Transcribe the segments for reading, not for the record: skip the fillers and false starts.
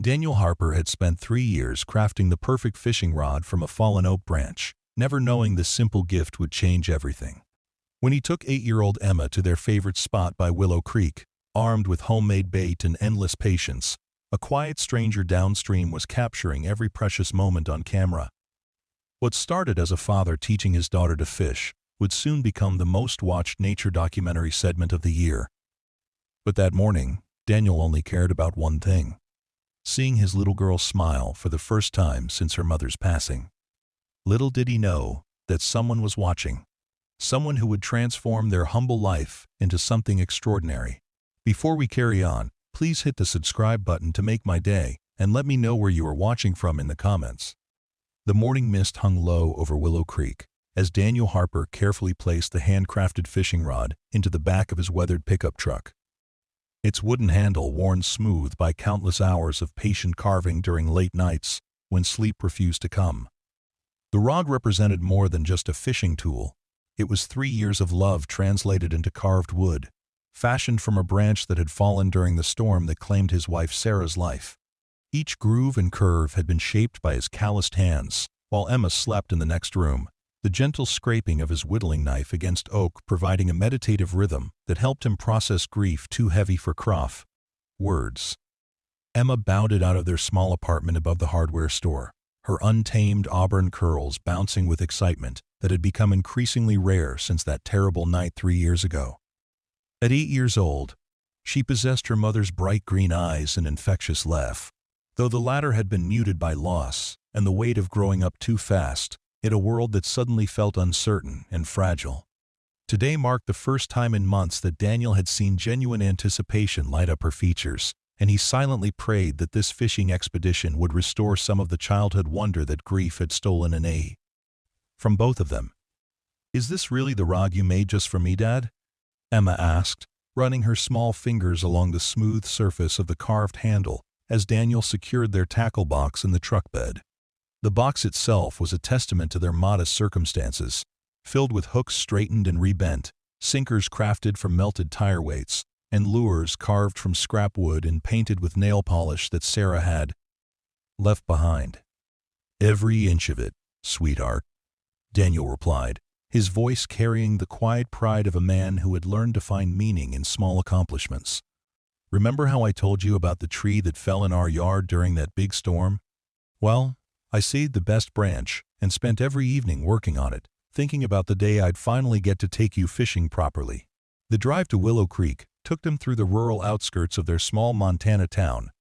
Daniel Harper had spent 3 years crafting the perfect fishing rod from a fallen oak branch, never knowing this simple gift would change everything. When he took 8-year-old Emma to their favorite spot by Willow Creek, armed with homemade bait and endless patience, a quiet stranger downstream was capturing every precious moment on camera. What started as a father teaching his daughter to fish would soon become the most watched nature documentary segment of the year. But that morning, Daniel only cared about one thing: seeing his little girl smile for the first time since her mother's passing. Little did he know that someone was watching, someone who would transform their humble life into something extraordinary. Before we carry on, please hit the subscribe button to make my day, and let me know where you are watching from in the comments. The morning mist hung low over Willow Creek as Daniel Harper carefully placed the handcrafted fishing rod into the back of his weathered pickup truck. Its wooden handle worn smooth by countless hours of patient carving during late nights when sleep refused to come. The rod represented more than just a fishing tool. It was 3 years of love translated into carved wood, fashioned from a branch that had fallen during the storm that claimed his wife Sarah's life. Each groove and curve had been shaped by his calloused hands, while Emma slept in the next room, the gentle scraping of his whittling knife against oak providing a meditative rhythm that helped him process grief too heavy for words. Emma bounded out of their small apartment above the hardware store, her untamed auburn curls bouncing with excitement that had become increasingly rare since that terrible night 3 years ago. At 8 years old, she possessed her mother's bright green eyes and infectious laugh, though the latter had been muted by loss and the weight of growing up too fast in a world that suddenly felt uncertain and fragile. Today marked the first time in months that Daniel had seen genuine anticipation light up her features, and he silently prayed that this fishing expedition would restore some of the childhood wonder that grief had stolen from both of them. "Is this really the rod you made just for me, Dad?" Emma asked, running her small fingers along the smooth surface of the carved handle as Daniel secured their tackle box in the truck bed. The box itself was a testament to their modest circumstances, filled with hooks straightened and rebent, sinkers crafted from melted tire weights, and lures carved from scrap wood and painted with nail polish that Sarah had left behind. "Every inch of it, sweetheart," Daniel replied, his voice carrying the quiet pride of a man who had learned to find meaning in small accomplishments. "Remember how I told you about the tree that fell in our yard during that big storm? Well, I saved the best branch and spent every evening working on it, thinking about the day I'd finally get to take you fishing properly." The drive to Willow Creek took them through the rural outskirts of their small Montana town,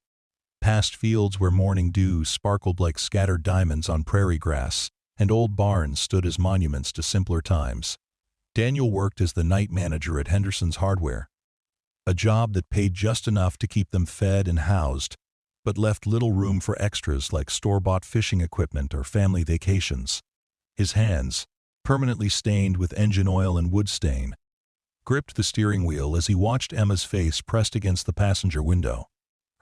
past fields where morning dew sparkled like scattered diamonds on prairie grass, and old barns stood as monuments to simpler times. Daniel worked as the night manager at Henderson's Hardware, a job that paid just enough to keep them fed and housed, but left little room for extras like store-bought fishing equipment or family vacations. His hands, permanently stained with engine oil and wood stain, gripped the steering wheel as he watched Emma's face pressed against the passenger window,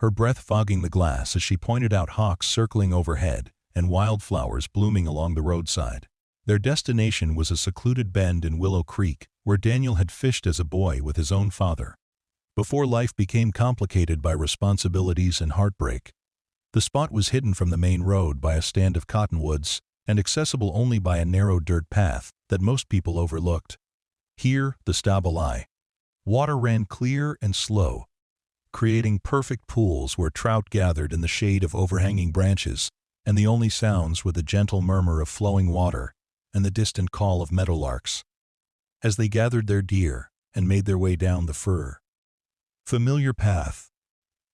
her breath fogging the glass as she pointed out hawks circling overhead and wildflowers blooming along the roadside. Their destination was a secluded bend in Willow Creek where Daniel had fished as a boy with his own father, before life became complicated by responsibilities and heartbreak. The spot was hidden from the main road by a stand of cottonwoods and accessible only by a narrow dirt path that most people overlooked. Here, the stable lay. Water ran clear and slow, creating perfect pools where trout gathered in the shade of overhanging branches, and the only sounds were the gentle murmur of flowing water and the distant call of meadowlarks as they gathered their deer and made their way down the familiar path.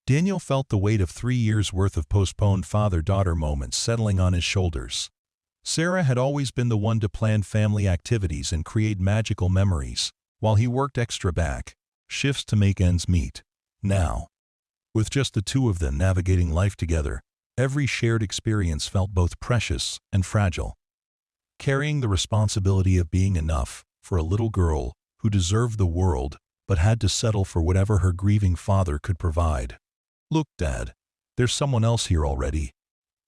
Daniel felt the weight of 3 years' worth of postponed father-daughter moments settling on his shoulders. Sarah had always been the one to plan family activities and create magical memories, while he worked extra back shifts to make ends meet. Now, with just the two of them navigating life together, every shared experience felt both precious and fragile. Carrying the responsibility of being enough for a little girl who deserved the world but had to settle for whatever her grieving father could provide. "Look, Dad, there's someone else here already,"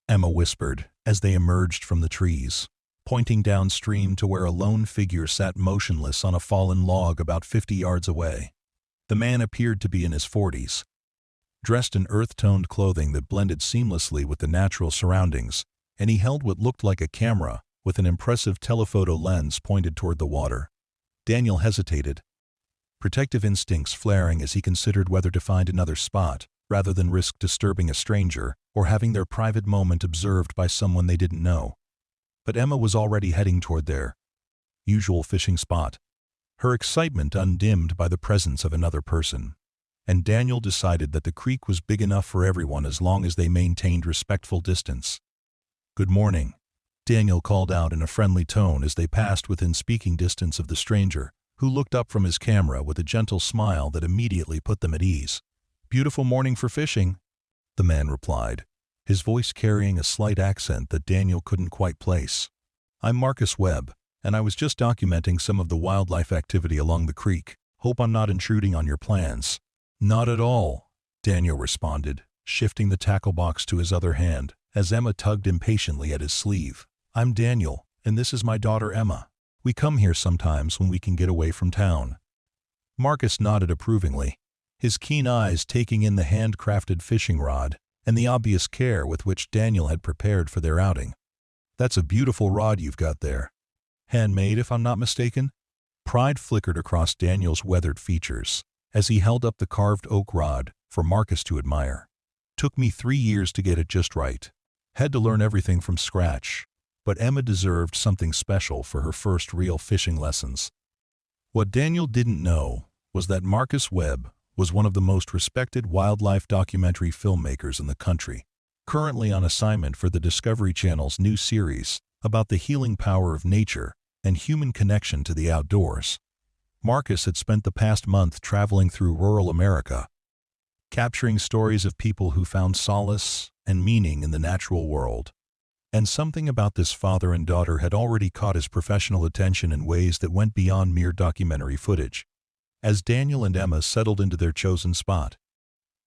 Emma whispered as they emerged from the trees, pointing downstream to where a lone figure sat motionless on a fallen log about 50 yards away. The man appeared to be in his 40s, dressed in earth-toned clothing that blended seamlessly with the natural surroundings, and he held what looked like a camera with an impressive telephoto lens pointed toward the water. Daniel hesitated, protective instincts flaring as he considered whether to find another spot, rather than risk disturbing a stranger or having their private moment observed by someone they didn't know. But Emma was already heading toward their usual fishing spot, her excitement undimmed by the presence of another person. And Daniel decided that the creek was big enough for everyone as long as they maintained respectful distance. "Good morning," Daniel called out in a friendly tone as they passed within speaking distance of the stranger, who looked up from his camera with a gentle smile that immediately put them at ease. "Beautiful morning for fishing," the man replied, his voice carrying a slight accent that Daniel couldn't quite place. "I'm Marcus Webb, and I was just documenting some of the wildlife activity along the creek. Hope I'm not intruding on your plans." "Not at all," Daniel responded, shifting the tackle box to his other hand, as Emma tugged impatiently at his sleeve. "I'm Daniel, and this is my daughter Emma. We come here sometimes when we can get away from town." Marcus nodded approvingly, his keen eyes taking in the handcrafted fishing rod and the obvious care with which Daniel had prepared for their outing. "That's a beautiful rod you've got there. Handmade, if I'm not mistaken?" Pride flickered across Daniel's weathered features as he held up the carved oak rod for Marcus to admire. "Took me 3 years to get it just right. Had to learn everything from scratch, but Emma deserved something special for her first real fishing lessons." What Daniel didn't know was that Marcus Webb was one of the most respected wildlife documentary filmmakers in the country, currently on assignment for the Discovery Channel's new series about the healing power of nature and human connection to the outdoors. Marcus had spent the past month traveling through rural America, capturing stories of people who found solace and meaning in the natural world. And something about this father and daughter had already caught his professional attention in ways that went beyond mere documentary footage. As Daniel and Emma settled into their chosen spot,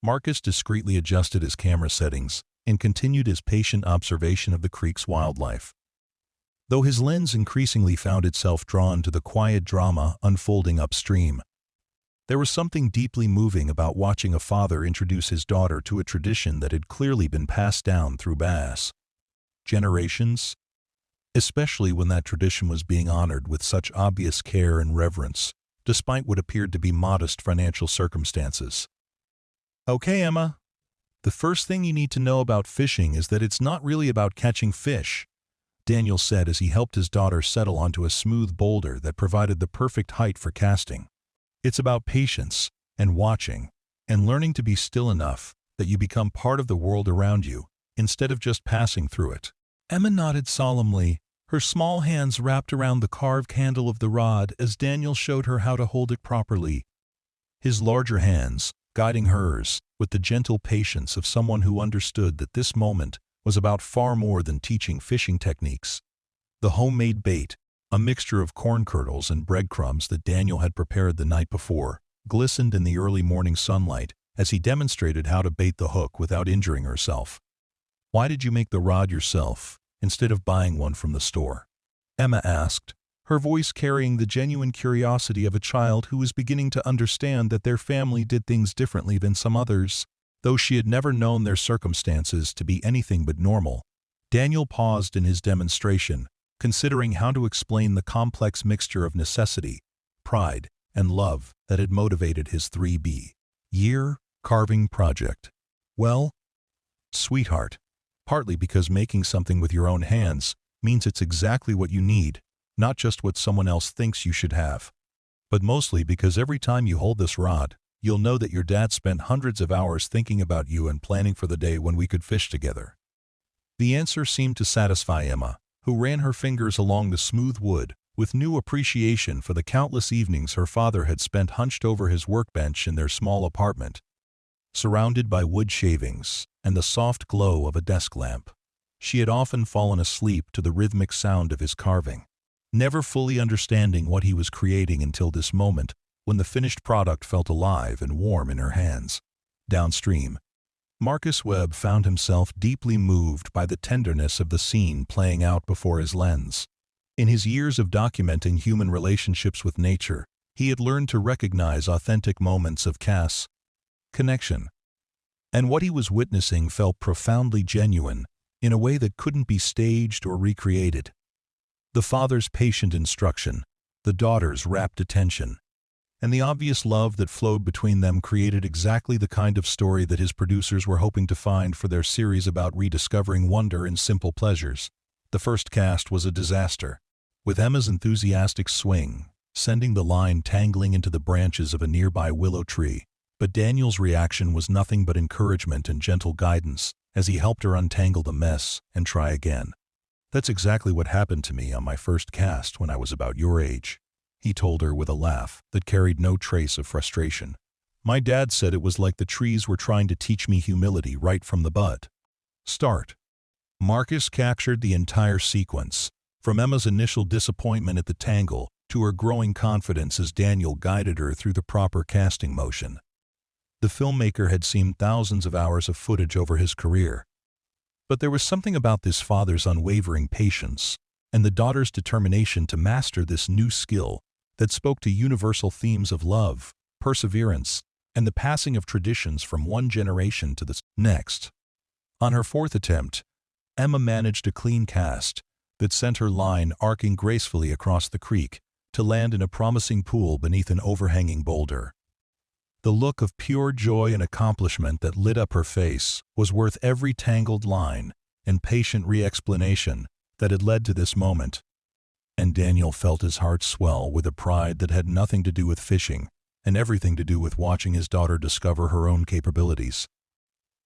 Marcus discreetly adjusted his camera settings and continued his patient observation of the creek's wildlife. Though his lens increasingly found itself drawn to the quiet drama unfolding upstream, there was something deeply moving about watching a father introduce his daughter to a tradition that had clearly been passed down through generations, especially when that tradition was being honored with such obvious care and reverence, despite what appeared to be modest financial circumstances. "Okay, Emma, the first thing you need to know about fishing is that it's not really about catching fish," Daniel said as he helped his daughter settle onto a smooth boulder that provided the perfect height for casting. "It's about patience and watching and learning to be still enough that you become part of the world around you instead of just passing through it." Emma nodded solemnly, her small hands wrapped around the carved handle of the rod as Daniel showed her how to hold it properly, his larger hands guiding hers with the gentle patience of someone who understood that this moment was about far more than teaching fishing techniques. The homemade bait, a mixture of corn kernels and breadcrumbs that Daniel had prepared the night before, glistened in the early morning sunlight as he demonstrated how to bait the hook without injuring herself. "Why did you make the rod yourself, instead of buying one from the store?" Emma asked, her voice carrying the genuine curiosity of a child who was beginning to understand that their family did things differently than some others. Though she had never known their circumstances to be anything but normal, Daniel paused in his demonstration, considering how to explain the complex mixture of necessity, pride, and love that had motivated his 3-year carving project. "Well, sweetheart, partly because making something with your own hands means it's exactly what you need, not just what someone else thinks you should have. But mostly because every time you hold this rod, you'll know that your dad spent hundreds of hours thinking about you and planning for the day when we could fish together." The answer seemed to satisfy Emma, who ran her fingers along the smooth wood with new appreciation for the countless evenings her father had spent hunched over his workbench in their small apartment, surrounded by wood shavings and the soft glow of a desk lamp. She had often fallen asleep to the rhythmic sound of his carving, never fully understanding what he was creating until this moment, when the finished product felt alive and warm in her hands. Downstream, Marcus Webb found himself deeply moved by the tenderness of the scene playing out before his lens. In his years of documenting human relationships with nature, he had learned to recognize authentic moments of connection and what he was witnessing felt profoundly genuine, in a way that couldn't be staged or recreated. The father's patient instruction, the daughter's rapt attention, and the obvious love that flowed between them created exactly the kind of story that his producers were hoping to find for their series about rediscovering wonder in simple pleasures. The first cast was a disaster, with Emma's enthusiastic swing sending the line tangling into the branches of a nearby willow tree. But Daniel's reaction was nothing but encouragement and gentle guidance as he helped her untangle the mess and try again. "That's exactly what happened to me on my first cast when I was about your age," he told her with a laugh that carried no trace of frustration. "My dad said it was like the trees were trying to teach me humility right from the bud." Start. Marcus captured the entire sequence, from Emma's initial disappointment at the tangle to her growing confidence as Daniel guided her through the proper casting motion. The filmmaker had seen thousands of hours of footage over his career, but there was something about this father's unwavering patience and the daughter's determination to master this new skill that spoke to universal themes of love, perseverance, and the passing of traditions from one generation to the next. On her fourth attempt, Emma managed a clean cast that sent her line arcing gracefully across the creek to land in a promising pool beneath an overhanging boulder. The look of pure joy and accomplishment that lit up her face was worth every tangled line and patient re-explanation that had led to this moment. And Daniel felt his heart swell with a pride that had nothing to do with fishing and everything to do with watching his daughter discover her own capabilities.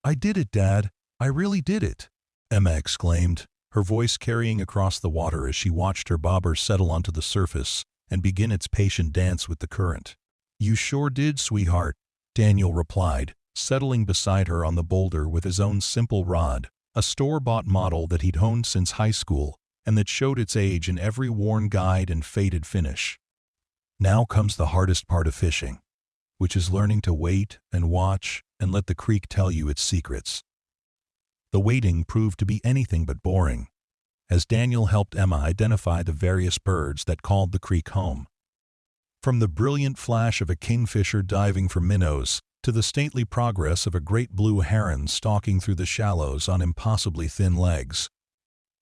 "I did it, Dad. I really did it," Emma exclaimed, her voice carrying across the water as she watched her bobber settle onto the surface and begin its patient dance with the current. "You sure did, sweetheart," Daniel replied, settling beside her on the boulder with his own simple rod, a store-bought model that he'd honed since high school and that showed its age in every worn guide and faded finish. "Now comes the hardest part of fishing, which is learning to wait and watch and let the creek tell you its secrets." The waiting proved to be anything but boring, as Daniel helped Emma identify the various birds that called the creek home. From the brilliant flash of a kingfisher diving for minnows to the stately progress of a great blue heron stalking through the shallows on impossibly thin legs,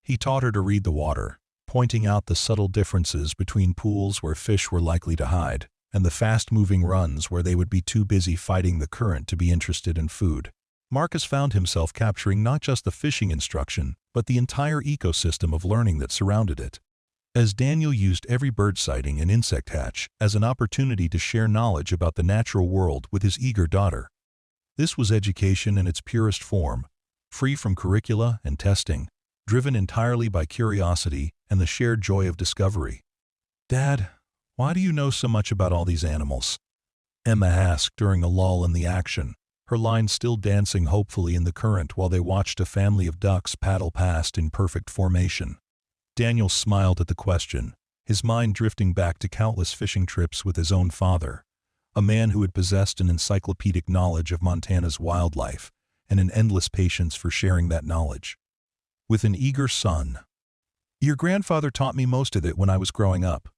he taught her to read the water, pointing out the subtle differences between pools where fish were likely to hide and the fast-moving runs where they would be too busy fighting the current to be interested in food. Marcus found himself capturing not just the fishing instruction, but the entire ecosystem of learning that surrounded it. As Daniel used every bird sighting and insect hatch as an opportunity to share knowledge about the natural world with his eager daughter. This was education in its purest form, free from curricula and testing, driven entirely by curiosity and the shared joy of discovery. "Dad, why do you know so much about all these animals?" Emma asked during a lull in the action, her line still dancing hopefully in the current while they watched a family of ducks paddle past in perfect formation. Daniel smiled at the question, his mind drifting back to countless fishing trips with his own father, a man who had possessed an encyclopedic knowledge of Montana's wildlife and an endless patience for sharing that knowledge with an eager son. "Your grandfather taught me most of it when I was growing up.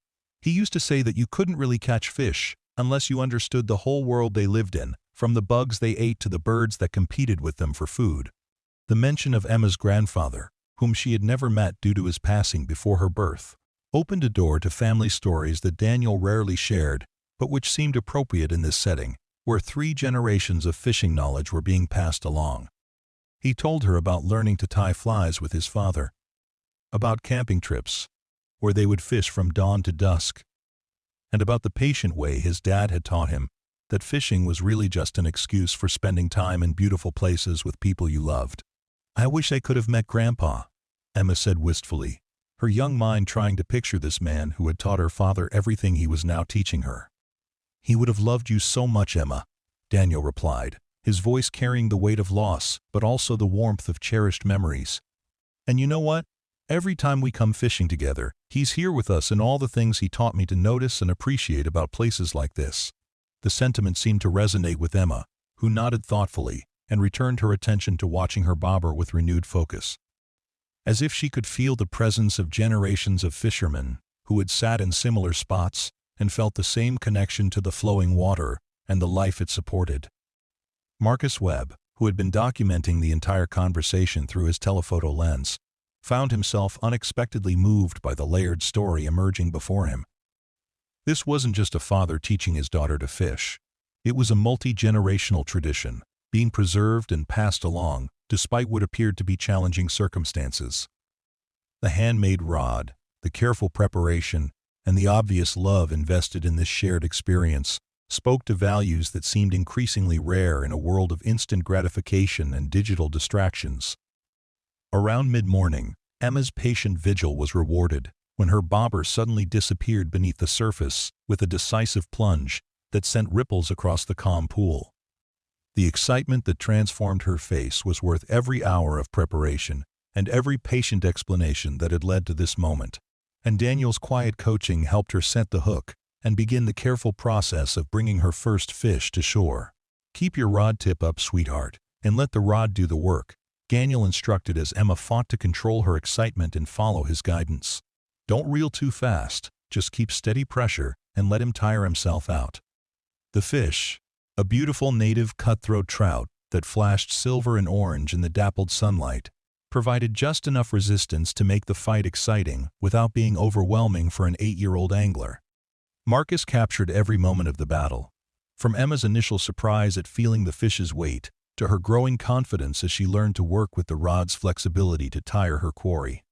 He used to say that you couldn't really catch fish unless you understood the whole world they lived in, from the bugs they ate to the birds that competed with them for food." The mention of Emma's grandfather, whom she had never met due to his passing before her birth, opened a door to family stories that Daniel rarely shared, but which seemed appropriate in this setting, where 3 generations of fishing knowledge were being passed along. He told her about learning to tie flies with his father, about camping trips, where they would fish from dawn to dusk, and about the patient way his dad had taught him that fishing was really just an excuse for spending time in beautiful places with people you loved. "I wish I could have met Grandpa," Emma said wistfully, her young mind trying to picture this man who had taught her father everything he was now teaching her. "He would have loved you so much, Emma," Daniel replied, his voice carrying the weight of loss but also the warmth of cherished memories. "And you know what? Every time we come fishing together, he's here with us in all the things he taught me to notice and appreciate about places like this." The sentiment seemed to resonate with Emma, who nodded thoughtfully and returned her attention to watching her bobber with renewed focus. As if she could feel the presence of generations of fishermen who had sat in similar spots and felt the same connection to the flowing water and the life it supported. Marcus Webb, who had been documenting the entire conversation through his telephoto lens, found himself unexpectedly moved by the layered story emerging before him. This wasn't just a father teaching his daughter to fish. It was a multi-generational tradition, being preserved and passed along, despite what appeared to be challenging circumstances. The handmade rod, the careful preparation, and the obvious love invested in this shared experience spoke to values that seemed increasingly rare in a world of instant gratification and digital distractions. Around mid-morning, Emma's patient vigil was rewarded when her bobber suddenly disappeared beneath the surface with a decisive plunge that sent ripples across the calm pool. The excitement that transformed her face was worth every hour of preparation and every patient explanation that had led to this moment, and Daniel's quiet coaching helped her set the hook and begin the careful process of bringing her first fish to shore. "Keep your rod tip up, sweetheart, and let the rod do the work," Daniel instructed as Emma fought to control her excitement and follow his guidance. "Don't reel too fast, just keep steady pressure and let him tire himself out." The fish, a beautiful native cutthroat trout that flashed silver and orange in the dappled sunlight, provided just enough resistance to make the fight exciting without being overwhelming for an 8-year-old angler. Marcus captured every moment of the battle, from Emma's initial surprise at feeling the fish's weight to her growing confidence as she learned to work with the rod's flexibility to tire her quarry.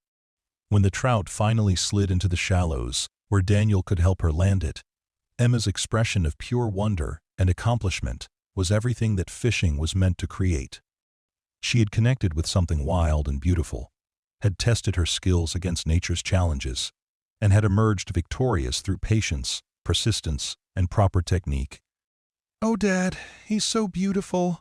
When the trout finally slid into the shallows, where Daniel could help her land it, Emma's expression of pure wonder and accomplishment was everything that fishing was meant to create. She had connected with something wild and beautiful, had tested her skills against nature's challenges, and had emerged victorious through patience, persistence, and proper technique. "Oh, Dad, he's so beautiful,"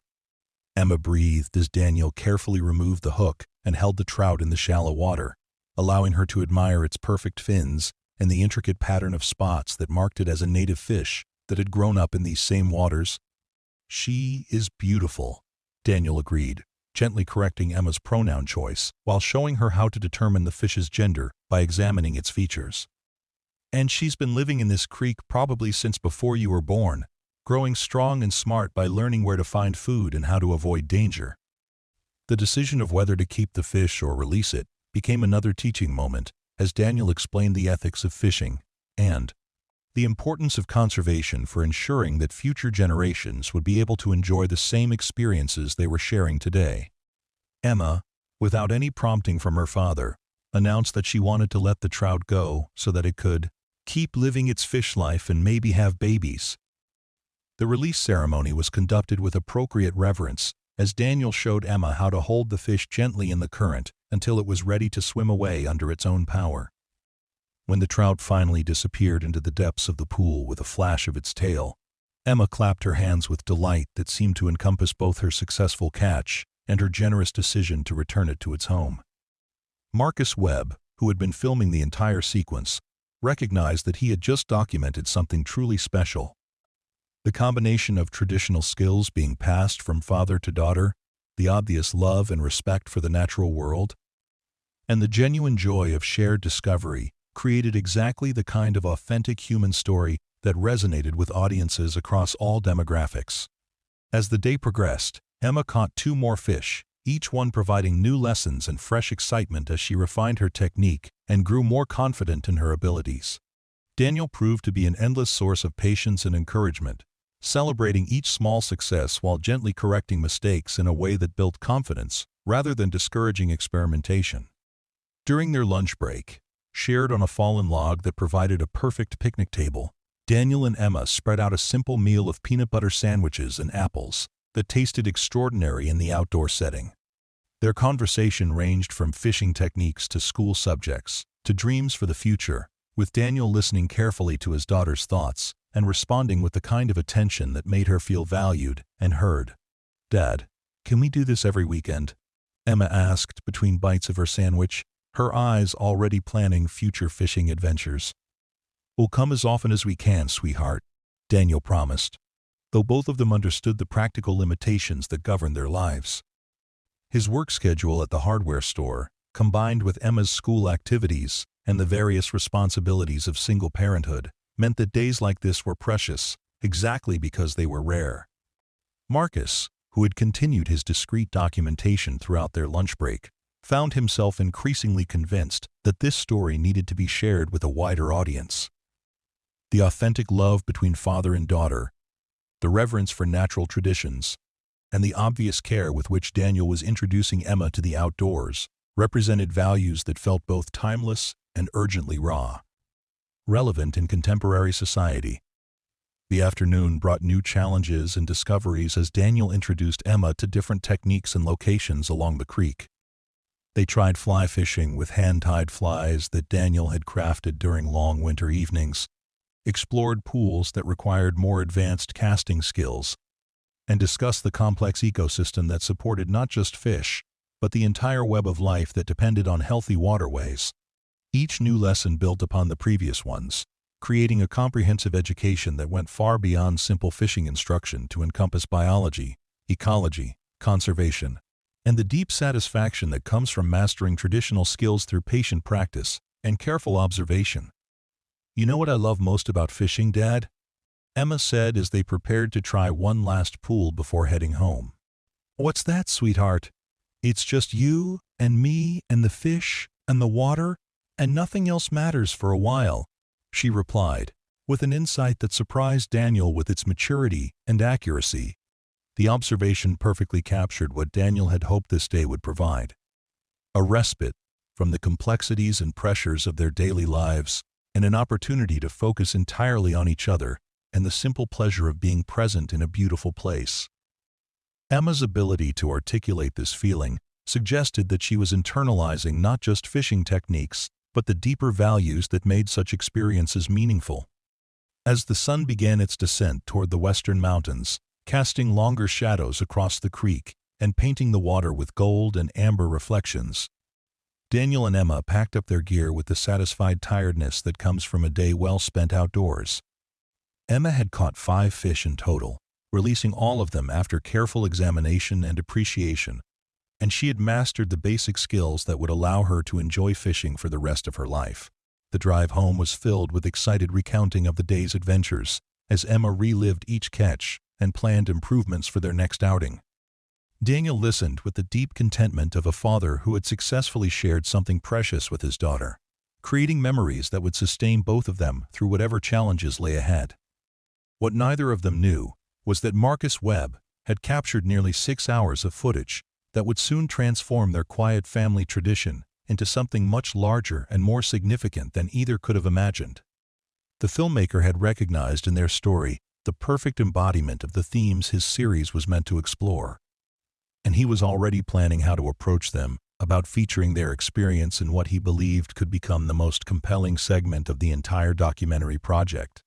Emma breathed as Daniel carefully removed the hook and held the trout in the shallow water, allowing her to admire its perfect fins and the intricate pattern of spots that marked it as a native fish that had grown up in these same waters. "She is beautiful," Daniel agreed, gently correcting Emma's pronoun choice while showing her how to determine the fish's gender by examining its features. "And she's been living in this creek probably since before you were born, growing strong and smart by learning where to find food and how to avoid danger." The decision of whether to keep the fish or release it became another teaching moment as Daniel explained the ethics of fishing and the importance of conservation for ensuring that future generations would be able to enjoy the same experiences they were sharing today. Emma, without any prompting from her father, announced that she wanted to let the trout go so that it could keep living its fish life and maybe have babies. The release ceremony was conducted with appropriate reverence as Daniel showed Emma how to hold the fish gently in the current until it was ready to swim away under its own power. When the trout finally disappeared into the depths of the pool with a flash of its tail, Emma clapped her hands with delight that seemed to encompass both her successful catch and her generous decision to return it to its home. Marcus Webb, who had been filming the entire sequence, recognized that he had just documented something truly special. The combination of traditional skills being passed from father to daughter, the obvious love and respect for the natural world, and the genuine joy of shared discovery created exactly the kind of authentic human story that resonated with audiences across all demographics. As the day progressed, Emma caught 2 more fish, each one providing new lessons and fresh excitement as she refined her technique and grew more confident in her abilities. Daniel proved to be an endless source of patience and encouragement, celebrating each small success while gently correcting mistakes in a way that built confidence rather than discouraging experimentation. During their lunch break, shared on a fallen log that provided a perfect picnic table, Daniel and Emma spread out a simple meal of peanut butter sandwiches and apples that tasted extraordinary in the outdoor setting. Their conversation ranged from fishing techniques to school subjects to dreams for the future, with Daniel listening carefully to his daughter's thoughts and responding with the kind of attention that made her feel valued and heard. "Dad, can we do this every weekend?" Emma asked between bites of her sandwich, her eyes already planning future fishing adventures. "We'll come as often as we can, sweetheart," Daniel promised, though both of them understood the practical limitations that governed their lives. His work schedule at the hardware store, combined with Emma's school activities and the various responsibilities of single parenthood, meant that days like this were precious, exactly because they were rare. Marcus, who had continued his discreet documentation throughout their lunch break, found himself increasingly convinced that this story needed to be shared with a wider audience. The authentic love between father and daughter, the reverence for natural traditions, and the obvious care with which Daniel was introducing Emma to the outdoors represented values that felt both timeless and urgently raw, relevant in contemporary society. The afternoon brought new challenges and discoveries as Daniel introduced Emma to different techniques and locations along the creek. They tried fly fishing with hand-tied flies that Daniel had crafted during long winter evenings, explored pools that required more advanced casting skills, and discussed the complex ecosystem that supported not just fish, but the entire web of life that depended on healthy waterways. Each new lesson built upon the previous ones, creating a comprehensive education that went far beyond simple fishing instruction to encompass biology, ecology, conservation, and the deep satisfaction that comes from mastering traditional skills through patient practice and careful observation. "You know what I love most about fishing, Dad?" Emma said as they prepared to try one last pool before heading home. "What's that, sweetheart?" "It's just you and me and the fish and the water, and nothing else matters for a while," she replied, with an insight that surprised Daniel with its maturity and accuracy. The observation perfectly captured what Daniel had hoped this day would provide: a respite from the complexities and pressures of their daily lives, and an opportunity to focus entirely on each other and the simple pleasure of being present in a beautiful place. Emma's ability to articulate this feeling suggested that she was internalizing not just fishing techniques, but the deeper values that made such experiences meaningful. As the sun began its descent toward the western mountains, casting longer shadows across the creek and painting the water with gold and amber reflections, Daniel and Emma packed up their gear with the satisfied tiredness that comes from a day well spent outdoors. Emma had caught 5 fish in total, releasing all of them after careful examination and appreciation, and she had mastered the basic skills that would allow her to enjoy fishing for the rest of her life. The drive home was filled with excited recounting of the day's adventures, as Emma relived each catch and planned improvements for their next outing. Daniel listened with the deep contentment of a father who had successfully shared something precious with his daughter, creating memories that would sustain both of them through whatever challenges lay ahead. What neither of them knew was that Marcus Webb had captured nearly 6 hours of footage that would soon transform their quiet family tradition into something much larger and more significant than either could have imagined. The filmmaker had recognized in their story the perfect embodiment of the themes his series was meant to explore, and he was already planning how to approach them, about featuring their experience in what he believed could become the most compelling segment of the entire documentary project.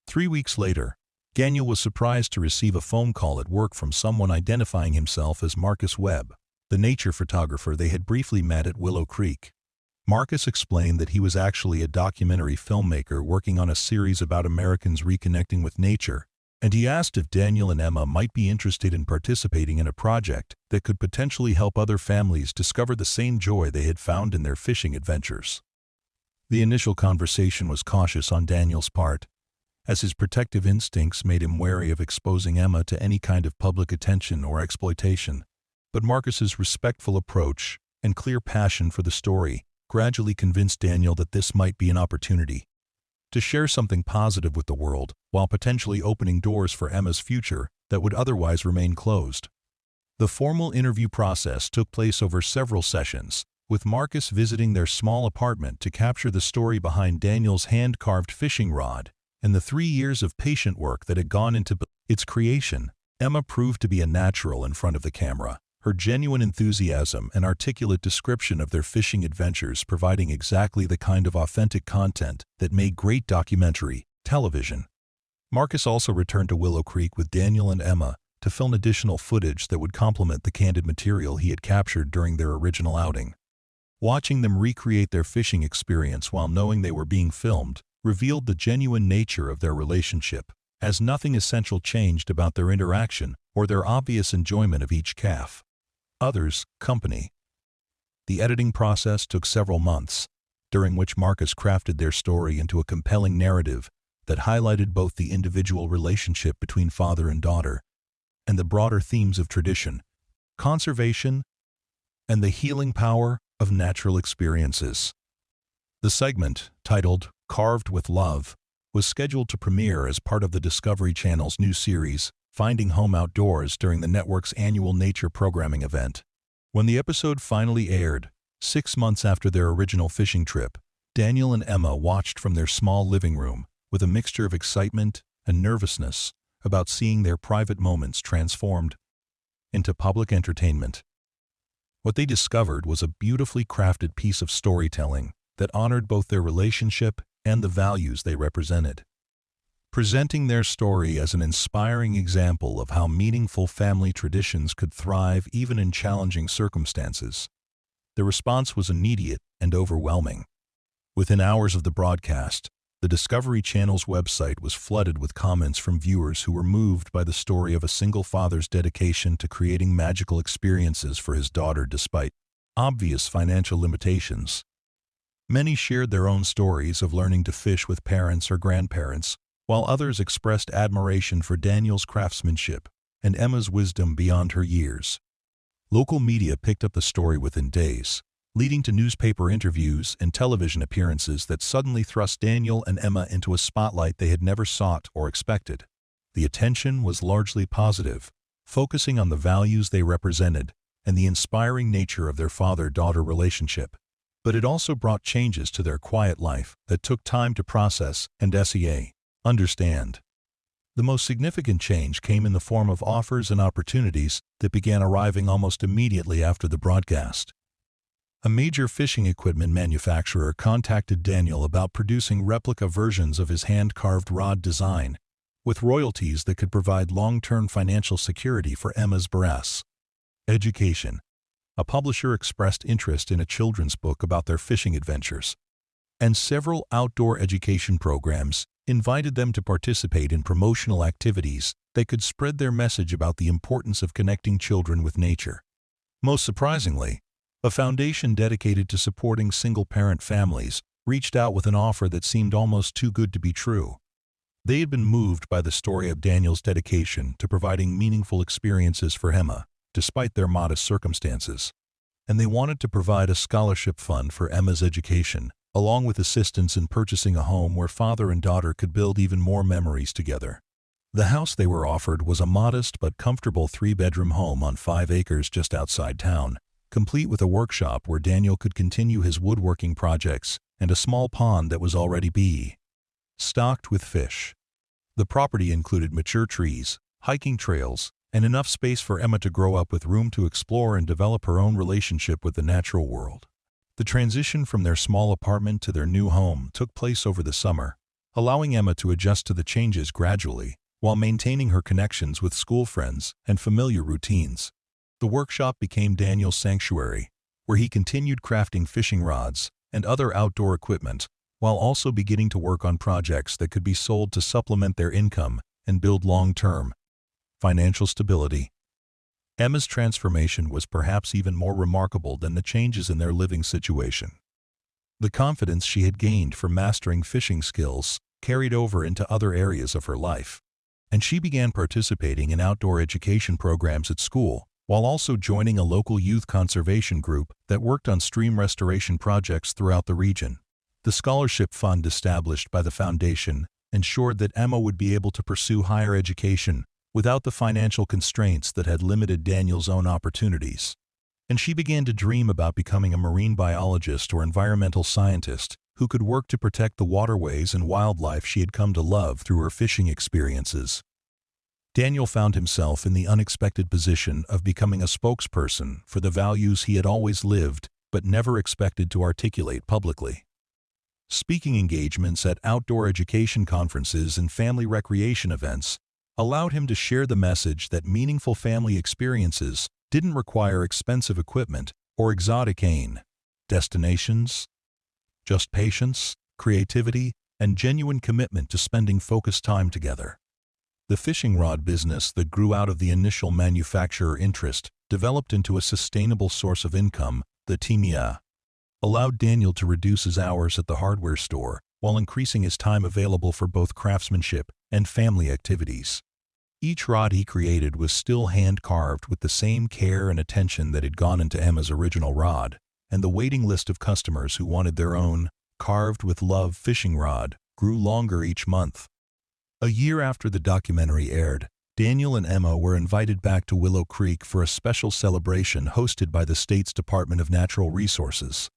3 weeks later, Daniel was surprised to receive a phone call at work from someone identifying himself as Marcus Webb, the nature photographer they had briefly met at Willow Creek. Marcus explained that he was actually a documentary filmmaker working on a series about Americans reconnecting with nature, and he asked if Daniel and Emma might be interested in participating in a project that could potentially help other families discover the same joy they had found in their fishing adventures. The initial conversation was cautious on Daniel's part, as his protective instincts made him wary of exposing Emma to any kind of public attention or exploitation. But Marcus's respectful approach and clear passion for the story gradually convinced Daniel that this might be an opportunity to share something positive with the world while potentially opening doors for Emma's future that would otherwise remain closed. The formal interview process took place over several sessions, with Marcus visiting their small apartment to capture the story behind Daniel's hand-carved fishing rod and the 3 years of patient work that had gone into its creation. Emma proved to be a natural in front of the camera, her genuine enthusiasm and articulate description of their fishing adventures providing exactly the kind of authentic content that made great documentary television. Marcus also returned to Willow Creek with Daniel and Emma to film additional footage that would complement the candid material he had captured during their original outing. Watching them recreate their fishing experience while knowing they were being filmed revealed the genuine nature of their relationship, as nothing essential changed about their interaction or their obvious enjoyment of each calf. Others, company. The editing process took several months, during which Marcus crafted their story into a compelling narrative that highlighted both the individual relationship between father and daughter and the broader themes of tradition, conservation, and the healing power of natural experiences. The segment, titled Carved with Love, was scheduled to premiere as part of the Discovery Channel's new series, Finding Home Outdoors, during the network's annual nature programming event. When the episode finally aired, 6 months after their original fishing trip, Daniel and Emma watched from their small living room with a mixture of excitement and nervousness about seeing their private moments transformed into public entertainment. What they discovered was a beautifully crafted piece of storytelling that honored both their relationship and the values they represented. Presenting their story as an inspiring example of how meaningful family traditions could thrive even in challenging circumstances, the response was immediate and overwhelming. Within hours of the broadcast, the Discovery Channel's website was flooded with comments from viewers who were moved by the story of a single father's dedication to creating magical experiences for his daughter despite obvious financial limitations. Many shared their own stories of learning to fish with parents or grandparents, while others expressed admiration for Daniel's craftsmanship and Emma's wisdom beyond her years. Local media picked up the story within days, leading to newspaper interviews and television appearances that suddenly thrust Daniel and Emma into a spotlight they had never sought or expected. The attention was largely positive, focusing on the values they represented and the inspiring nature of their father-daughter relationship. But it also brought changes to their quiet life that took time to process and understand. The most significant change came in the form of offers and opportunities that began arriving almost immediately after the broadcast. A major fishing equipment manufacturer contacted Daniel about producing replica versions of his hand-carved rod design, with royalties that could provide long-term financial security for Emma's brass. Education. A publisher expressed interest in a children's book about their fishing adventures, and several outdoor education programs invited them to participate in promotional activities that could spread their message about the importance of connecting children with nature. Most surprisingly, a foundation dedicated to supporting single-parent families reached out with an offer that seemed almost too good to be true. They had been moved by the story of Daniel's dedication to providing meaningful experiences for Emma, despite their modest circumstances, and they wanted to provide a scholarship fund for Emma's education, along with assistance in purchasing a home where father and daughter could build even more memories together. The house they were offered was a modest but comfortable 3-bedroom home on 5 acres just outside town, complete with a workshop where Daniel could continue his woodworking projects and a small pond that was already stocked with fish. The property included mature trees, hiking trails, and enough space for Emma to grow up with room to explore and develop her own relationship with the natural world. The transition from their small apartment to their new home took place over the summer, allowing Emma to adjust to the changes gradually, while maintaining her connections with school friends and familiar routines. The workshop became Daniel's sanctuary, where he continued crafting fishing rods and other outdoor equipment, while also beginning to work on projects that could be sold to supplement their income and build long-term financial stability. Emma's transformation was perhaps even more remarkable than the changes in their living situation. The confidence she had gained from mastering fishing skills carried over into other areas of her life, and she began participating in outdoor education programs at school, while also joining a local youth conservation group that worked on stream restoration projects throughout the region. The scholarship fund established by the foundation ensured that Emma would be able to pursue higher education without the financial constraints that had limited Daniel's own opportunities. And she began to dream about becoming a marine biologist or environmental scientist who could work to protect the waterways and wildlife she had come to love through her fishing experiences. Daniel found himself in the unexpected position of becoming a spokesperson for the values he had always lived but never expected to articulate publicly. Speaking engagements at outdoor education conferences and family recreation events allowed him to share the message that meaningful family experiences didn't require expensive equipment or exotic destinations, just patience, creativity, and genuine commitment to spending focused time together. The fishing rod business that grew out of the initial manufacturer interest developed into a sustainable source of income that allowed Daniel to reduce his hours at the hardware store while increasing his time available for both craftsmanship and family activities. Each rod he created was still hand-carved with the same care and attention that had gone into Emma's original rod, and the waiting list of customers who wanted their own, carved with love fishing rod, grew longer each month. A year after the documentary aired, Daniel and Emma were invited back to Willow Creek for a special celebration hosted by the state's Department of Natural Resources.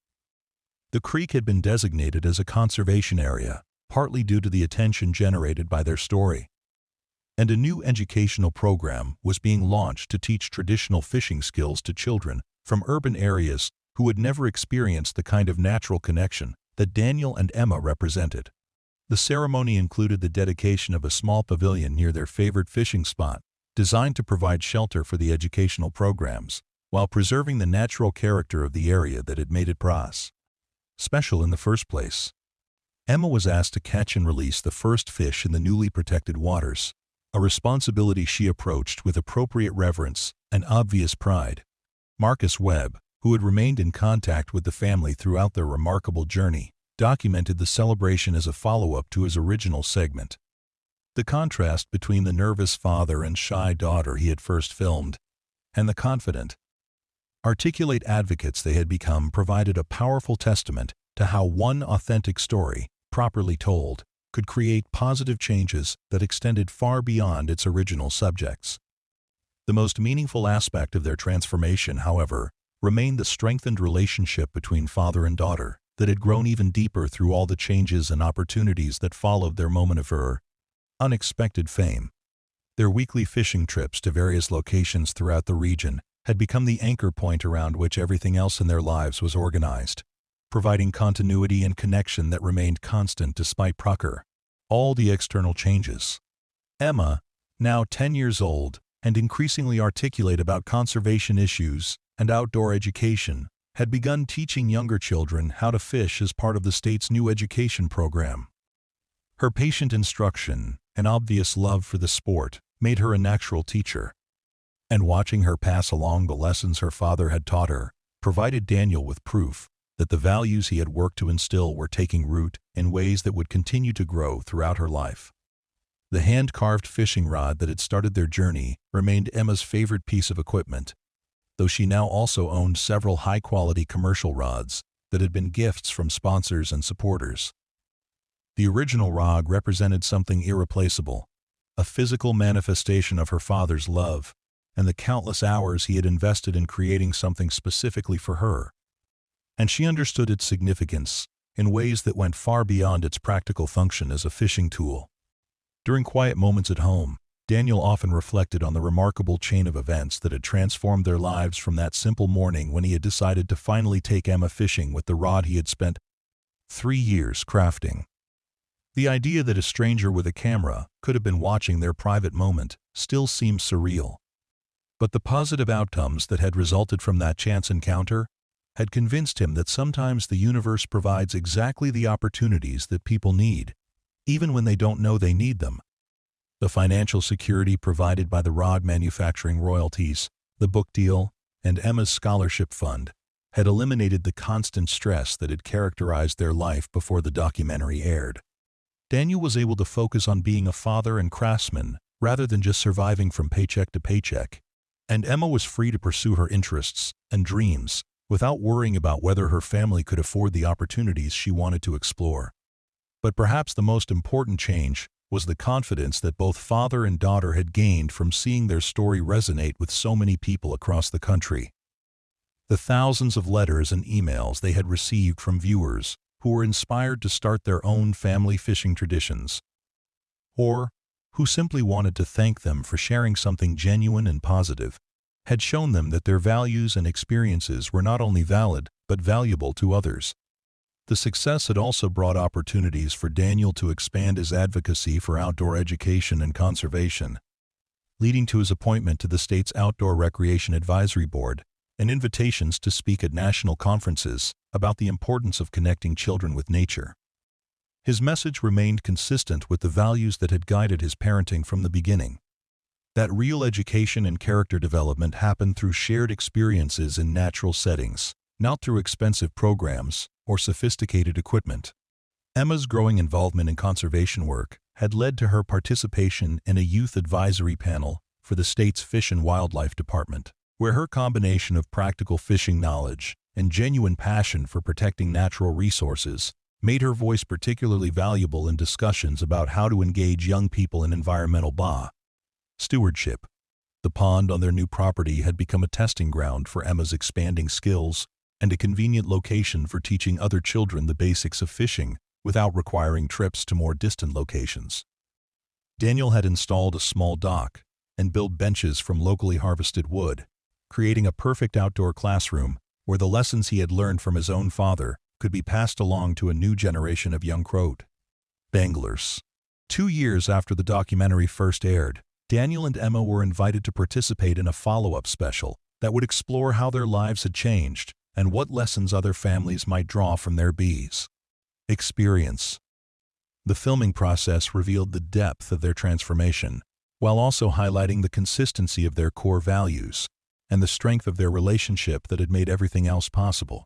The creek had been designated as a conservation area, partly due to the attention generated by their story. And a new educational program was being launched to teach traditional fishing skills to children from urban areas who had never experienced the kind of natural connection that Daniel and Emma represented. The ceremony included the dedication of a small pavilion near their favorite fishing spot, designed to provide shelter for the educational programs, while preserving the natural character of the area that had made it special in the first place. Emma was asked to catch and release the first fish in the newly protected waters, a responsibility she approached with appropriate reverence and obvious pride. Marcus Webb, who had remained in contact with the family throughout their remarkable journey, documented the celebration as a follow-up to his original segment. The contrast between the nervous father and shy daughter he had first filmed, and the confident, articulate advocates they had become provided a powerful testament to how one authentic story, properly told, could create positive changes that extended far beyond its original subjects. The most meaningful aspect of their transformation, however, remained the strengthened relationship between father and daughter that had grown even deeper through all the changes and opportunities that followed their moment of unexpected fame. Their weekly fishing trips to various locations throughout the region had become the anchor point around which everything else in their lives was organized, providing continuity and connection that remained constant despite all the external changes. Emma, now 10 years old and increasingly articulate about conservation issues and outdoor education, had begun teaching younger children how to fish as part of the state's new education program. Her patient instruction and obvious love for the sport made her a natural teacher, and watching her pass along the lessons her father had taught her provided Daniel with proof that the values he had worked to instill were taking root in ways that would continue to grow throughout her life. The hand-carved fishing rod that had started their journey remained Emma's favorite piece of equipment, though she now also owned several high-quality commercial rods that had been gifts from sponsors and supporters. The original rod represented something irreplaceable, a physical manifestation of her father's love and the countless hours he had invested in creating something specifically for her. And she understood its significance in ways that went far beyond its practical function as a fishing tool. During quiet moments at home, Daniel often reflected on the remarkable chain of events that had transformed their lives from that simple morning when he had decided to finally take Emma fishing with the rod he had spent 3 years crafting. The idea that a stranger with a camera could have been watching their private moment still seemed surreal. But the positive outcomes that had resulted from that chance encounter had convinced him that sometimes the universe provides exactly the opportunities that people need, even when they don't know they need them. The financial security provided by the rod manufacturing royalties, the book deal, and Emma's scholarship fund had eliminated the constant stress that had characterized their life before the documentary aired. Daniel was able to focus on being a father and craftsman rather than just surviving from paycheck to paycheck, and Emma was free to pursue her interests and dreams without worrying about whether her family could afford the opportunities she wanted to explore. But perhaps the most important change was the confidence that both father and daughter had gained from seeing their story resonate with so many people across the country. The thousands of letters and emails they had received from viewers who were inspired to start their own family fishing traditions, or who simply wanted to thank them for sharing something genuine and positive, had shown them that their values and experiences were not only valid but valuable to others. The success had also brought opportunities for Daniel to expand his advocacy for outdoor education and conservation, leading to his appointment to the state's Outdoor Recreation Advisory Board and invitations to speak at national conferences about the importance of connecting children with nature. His message remained consistent with the values that had guided his parenting from the beginning, that real education and character development happened through shared experiences in natural settings, not through expensive programs or sophisticated equipment. Emma's growing involvement in conservation work had led to her participation in a youth advisory panel for the state's Fish and Wildlife Department, where her combination of practical fishing knowledge and genuine passion for protecting natural resources made her voice particularly valuable in discussions about how to engage young people in environmental stewardship. The pond on their new property had become a testing ground for Emma's expanding skills and a convenient location for teaching other children the basics of fishing without requiring trips to more distant locations. Daniel had installed a small dock and built benches from locally harvested wood, creating a perfect outdoor classroom where the lessons he had learned from his own father could be passed along to a new generation of young banglers. 2 years after the documentary first aired, Daniel and Emma were invited to participate in a follow-up special that would explore how their lives had changed and what lessons other families might draw from their experience. The filming process revealed the depth of their transformation, while also highlighting the consistency of their core values and the strength of their relationship that had made everything else possible.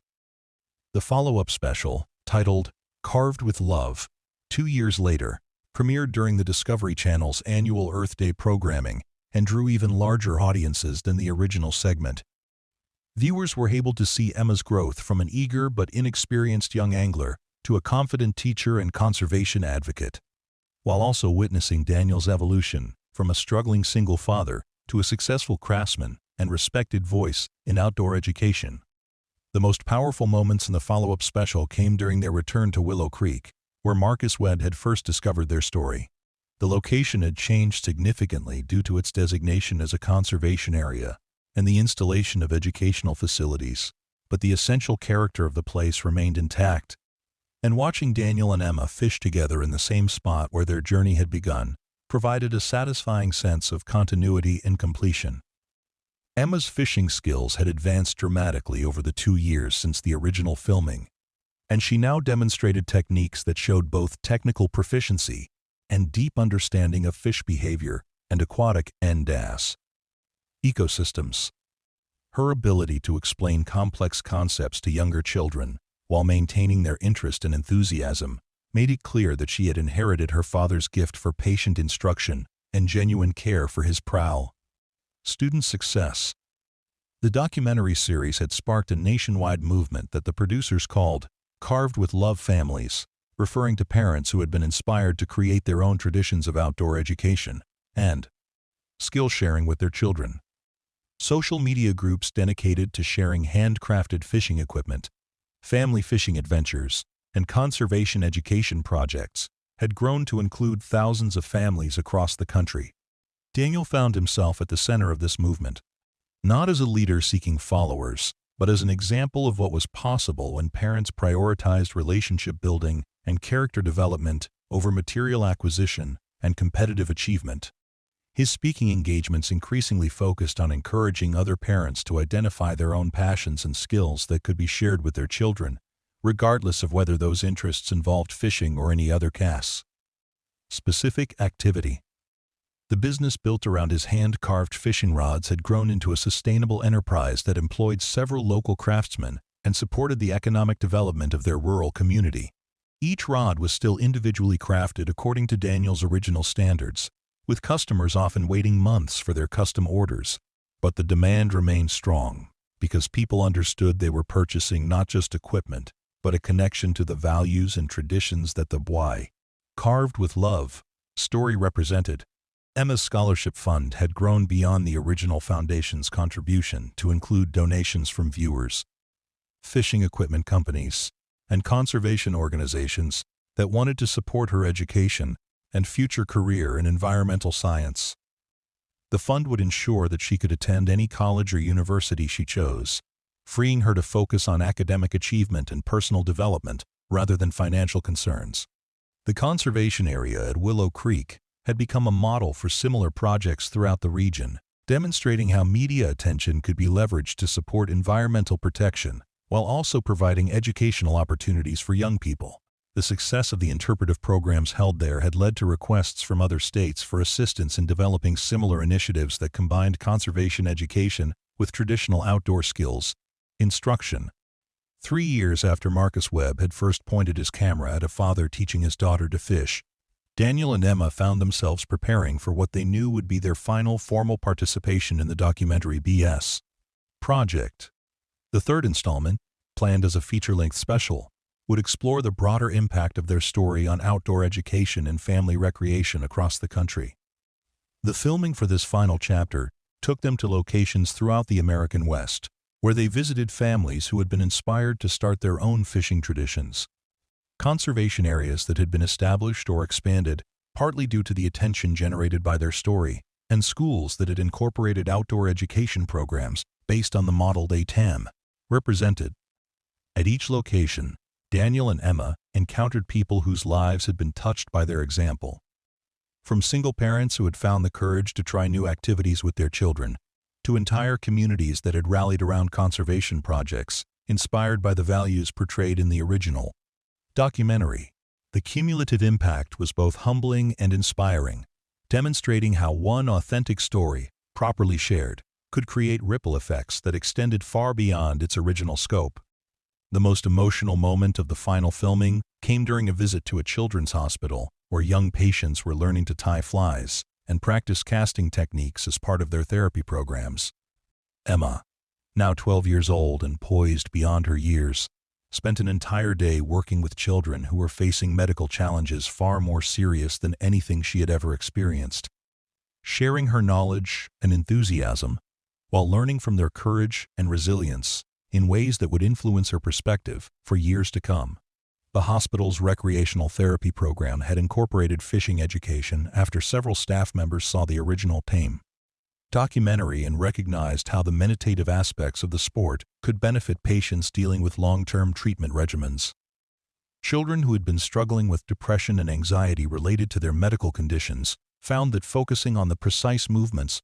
The follow-up special, titled Carved with Love, 2 years later, premiered during the Discovery Channel's annual Earth Day programming and drew even larger audiences than the original segment. Viewers were able to see Emma's growth from an eager but inexperienced young angler to a confident teacher and conservation advocate, while also witnessing Daniel's evolution from a struggling single father to a successful craftsman and respected voice in outdoor education. The most powerful moments in the follow-up special came during their return to Willow Creek, where Marcus Webb had first discovered their story. The location had changed significantly due to its designation as a conservation area and the installation of educational facilities, but the essential character of the place remained intact. And watching Daniel and Emma fish together in the same spot where their journey had begun provided a satisfying sense of continuity and completion. Emma's fishing skills had advanced dramatically over the 2 years since the original filming, and she now demonstrated techniques that showed both technical proficiency and deep understanding of fish behavior and aquatic ecosystems. Her ability to explain complex concepts to younger children while maintaining their interest and enthusiasm made it clear that she had inherited her father's gift for patient instruction and genuine care for his student success. The documentary series had sparked a nationwide movement that the producers called Carved with Love Families, referring to parents who had been inspired to create their own traditions of outdoor education and skill sharing with their children. Social media groups dedicated to sharing handcrafted fishing equipment, family fishing adventures, and conservation education projects had grown to include thousands of families across the country. Daniel found himself at the center of this movement, not as a leader seeking followers, but as an example of what was possible when parents prioritized relationship building and character development over material acquisition and competitive achievement. His speaking engagements increasingly focused on encouraging other parents to identify their own passions and skills that could be shared with their children, regardless of whether those interests involved fishing or any other specific activity. The business built around his hand-carved fishing rods had grown into a sustainable enterprise that employed several local craftsmen and supported the economic development of their rural community. Each rod was still individually crafted according to Daniel's original standards, with customers often waiting months for their custom orders. But the demand remained strong, because people understood they were purchasing not just equipment, but a connection to the values and traditions that the Carved with Love story represented. Emma's scholarship fund had grown beyond the original foundation's contribution to include donations from viewers, fishing equipment companies, and conservation organizations that wanted to support her education and future career in environmental science. The fund would ensure that she could attend any college or university she chose, freeing her to focus on academic achievement and personal development rather than financial concerns. The conservation area at Willow Creek had become a model for similar projects throughout the region, demonstrating how media attention could be leveraged to support environmental protection while also providing educational opportunities for young people. The success of the interpretive programs held there had led to requests from other states for assistance in developing similar initiatives that combined conservation education with traditional outdoor skills instruction. 3 years after Marcus Webb had first pointed his camera at a father teaching his daughter to fish, Daniel and Emma found themselves preparing for what they knew would be their final formal participation in the documentary BS project. The third installment, planned as a feature-length special, would explore the broader impact of their story on outdoor education and family recreation across the country. The filming for this final chapter took them to locations throughout the American West, where they visited families who had been inspired to start their own fishing traditions. Conservation areas that had been established or expanded, partly due to the attention generated by their story, and schools that had incorporated outdoor education programs based on the model they represented. At each location, Daniel and Emma encountered people whose lives had been touched by their example. From single parents who had found the courage to try new activities with their children, to entire communities that had rallied around conservation projects, inspired by the values portrayed in the original documentary. The cumulative impact was both humbling and inspiring, demonstrating how one authentic story, properly shared, could create ripple effects that extended far beyond its original scope. The most emotional moment of the final filming came during a visit to a children's hospital where young patients were learning to tie flies and practice casting techniques as part of their therapy programs. Emma, now 12 years old and poised beyond her years, spent an entire day working with children who were facing medical challenges far more serious than anything she had ever experienced. Sharing her knowledge and enthusiasm, while learning from their courage and resilience in ways that would influence her perspective for years to come. The hospital's recreational therapy program had incorporated fishing education after several staff members saw the original documentary and recognized how the meditative aspects of the sport could benefit patients dealing with long-term treatment regimens. Children who had been struggling with depression and anxiety related to their medical conditions found that focusing on the precise movements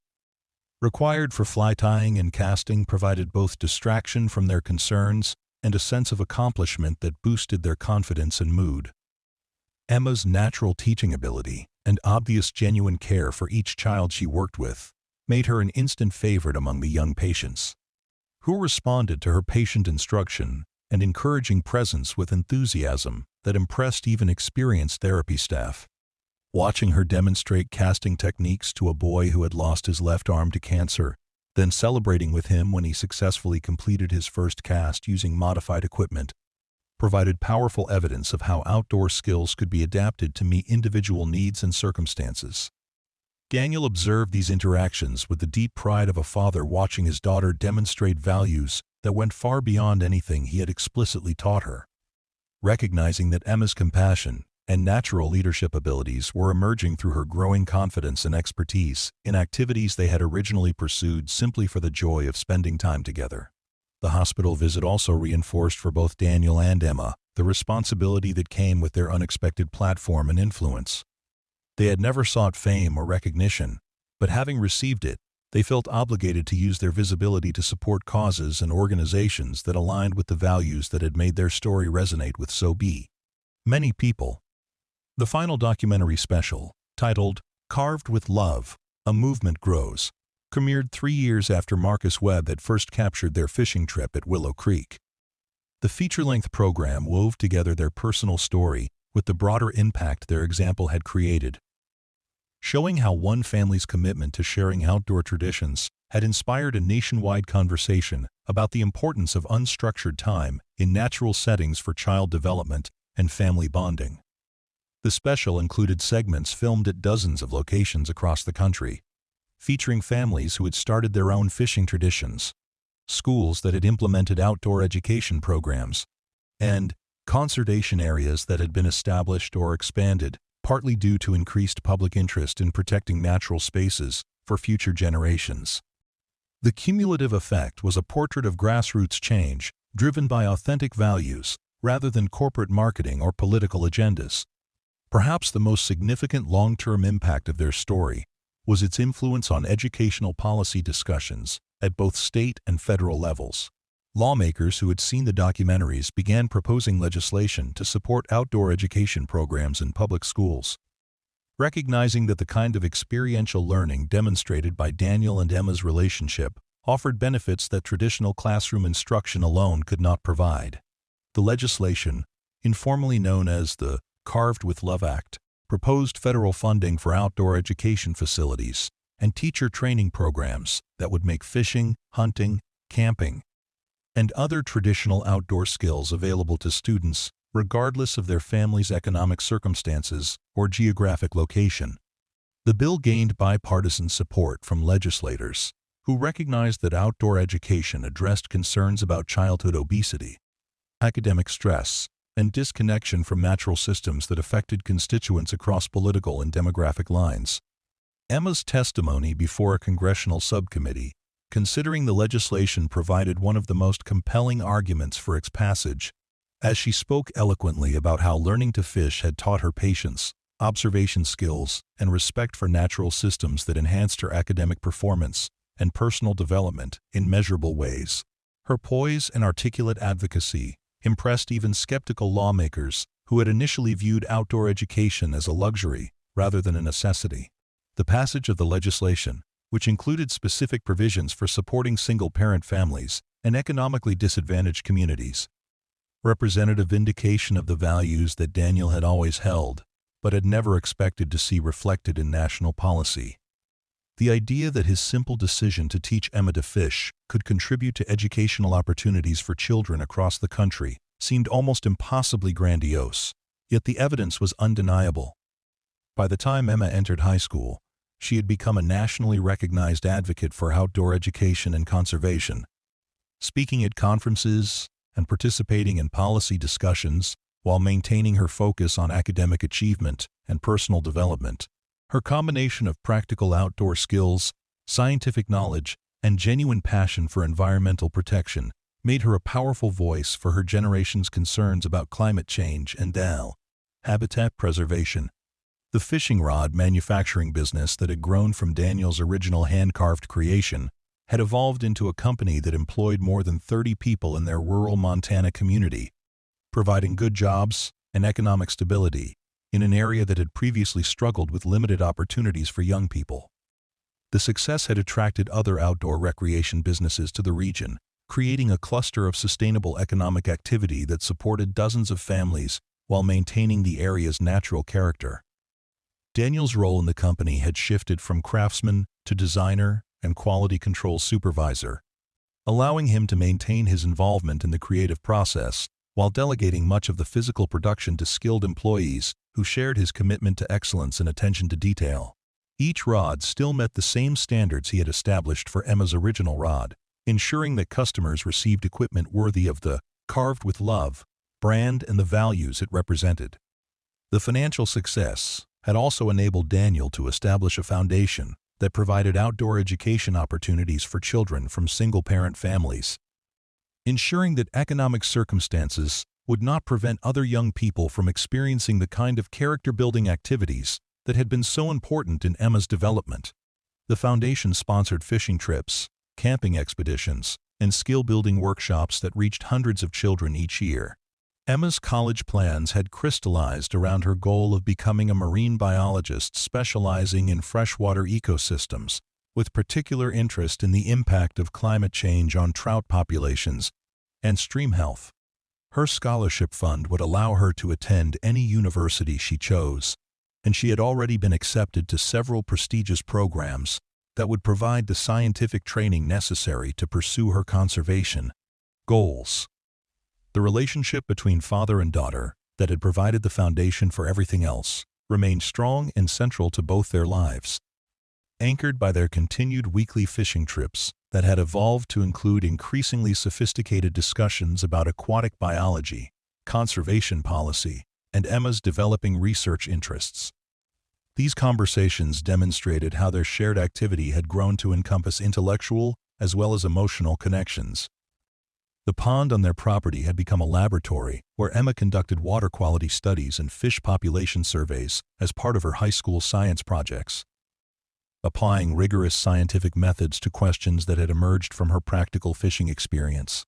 required for fly tying and casting provided both distraction from their concerns and a sense of accomplishment that boosted their confidence and mood. Emma's natural teaching ability and obvious genuine care for each child she worked with made her an instant favorite among the young patients, who responded to her patient instruction and encouraging presence with enthusiasm that impressed even experienced therapy staff. Watching her demonstrate casting techniques to a boy who had lost his left arm to cancer, then celebrating with him when he successfully completed his first cast using modified equipment, provided powerful evidence of how outdoor skills could be adapted to meet individual needs and circumstances. Daniel observed these interactions with the deep pride of a father watching his daughter demonstrate values that went far beyond anything he had explicitly taught her. Recognizing that Emma's compassion and natural leadership abilities were emerging through her growing confidence and expertise in activities they had originally pursued simply for the joy of spending time together. The hospital visit also reinforced for both Daniel and Emma the responsibility that came with their unexpected platform and influence. They had never sought fame or recognition, but having received it, they felt obligated to use their visibility to support causes and organizations that aligned with the values that had made their story resonate with so many people. The final documentary special, titled Carved with Love, A Movement Grows, premiered 3 years after Marcus Webb had first captured their fishing trip at Willow Creek. The feature-length program wove together their personal story with the broader impact their example had created, showing how one family's commitment to sharing outdoor traditions had inspired a nationwide conversation about the importance of unstructured time in natural settings for child development and family bonding. The special included segments filmed at dozens of locations across the country, featuring families who had started their own fishing traditions, schools that had implemented outdoor education programs, and conservation areas that had been established or expanded, partly due to increased public interest in protecting natural spaces for future generations. The cumulative effect was a portrait of grassroots change driven by authentic values rather than corporate marketing or political agendas. Perhaps the most significant long-term impact of their story was its influence on educational policy discussions at both state and federal levels. Lawmakers who had seen the documentaries began proposing legislation to support outdoor education programs in public schools. Recognizing that the kind of experiential learning demonstrated by Daniel and Emma's relationship offered benefits that traditional classroom instruction alone could not provide, the legislation, informally known as the Carved with Love Act, proposed federal funding for outdoor education facilities and teacher training programs that would make fishing, hunting, camping, and other traditional outdoor skills available to students regardless of their family's economic circumstances or geographic location. The bill gained bipartisan support from legislators who recognized that outdoor education addressed concerns about childhood obesity, academic stress, and disconnection from natural systems that affected constituents across political and demographic lines. Emma's testimony before a congressional subcommittee considering the legislation provided one of the most compelling arguments for its passage, as she spoke eloquently about how learning to fish had taught her patience, observation skills, and respect for natural systems that enhanced her academic performance and personal development in measurable ways. Her poise and articulate advocacy impressed even skeptical lawmakers who had initially viewed outdoor education as a luxury rather than a necessity. The passage of the legislation, which included specific provisions for supporting single-parent families and economically disadvantaged communities, represented a vindication of the values that Daniel had always held, but had never expected to see reflected in national policy. The idea that his simple decision to teach Emma to fish could contribute to educational opportunities for children across the country seemed almost impossibly grandiose, yet the evidence was undeniable. By the time Emma entered high school, she had become a nationally recognized advocate for outdoor education and conservation, speaking at conferences and participating in policy discussions while maintaining her focus on academic achievement and personal development. Her combination of practical outdoor skills, scientific knowledge, and genuine passion for environmental protection made her a powerful voice for her generation's concerns about climate change and habitat preservation. The fishing rod manufacturing business that had grown from Daniel's original hand-carved creation had evolved into a company that employed more than 30 people in their rural Montana community, providing good jobs and economic stability in an area that had previously struggled with limited opportunities for young people. The success had attracted other outdoor recreation businesses to the region, creating a cluster of sustainable economic activity that supported dozens of families while maintaining the area's natural character. Daniel's role in the company had shifted from craftsman to designer and quality control supervisor, allowing him to maintain his involvement in the creative process while delegating much of the physical production to skilled employees who shared his commitment to excellence and attention to detail. Each rod still met the same standards he had established for Emma's original rod, ensuring that customers received equipment worthy of the "carved with love" brand and the values it represented. The financial success had also enabled Daniel to establish a foundation that provided outdoor education opportunities for children from single-parent families, ensuring that economic circumstances would not prevent other young people from experiencing the kind of character-building activities that had been so important in Emma's development. The foundation sponsored fishing trips, camping expeditions, and skill-building workshops that reached hundreds of children each year. Emma's college plans had crystallized around her goal of becoming a marine biologist specializing in freshwater ecosystems, with particular interest in the impact of climate change on trout populations and stream health. Her scholarship fund would allow her to attend any university she chose, and she had already been accepted to several prestigious programs that would provide the scientific training necessary to pursue her conservation goals. The relationship between father and daughter, that had provided the foundation for everything else, remained strong and central to both their lives. Anchored by their continued weekly fishing trips that had evolved to include increasingly sophisticated discussions about aquatic biology, conservation policy, and Emma's developing research interests. These conversations demonstrated how their shared activity had grown to encompass intellectual as well as emotional connections. The pond on their property had become a laboratory where Emma conducted water quality studies and fish population surveys as part of her high school science projects, applying rigorous scientific methods to questions that had emerged from her practical fishing experience.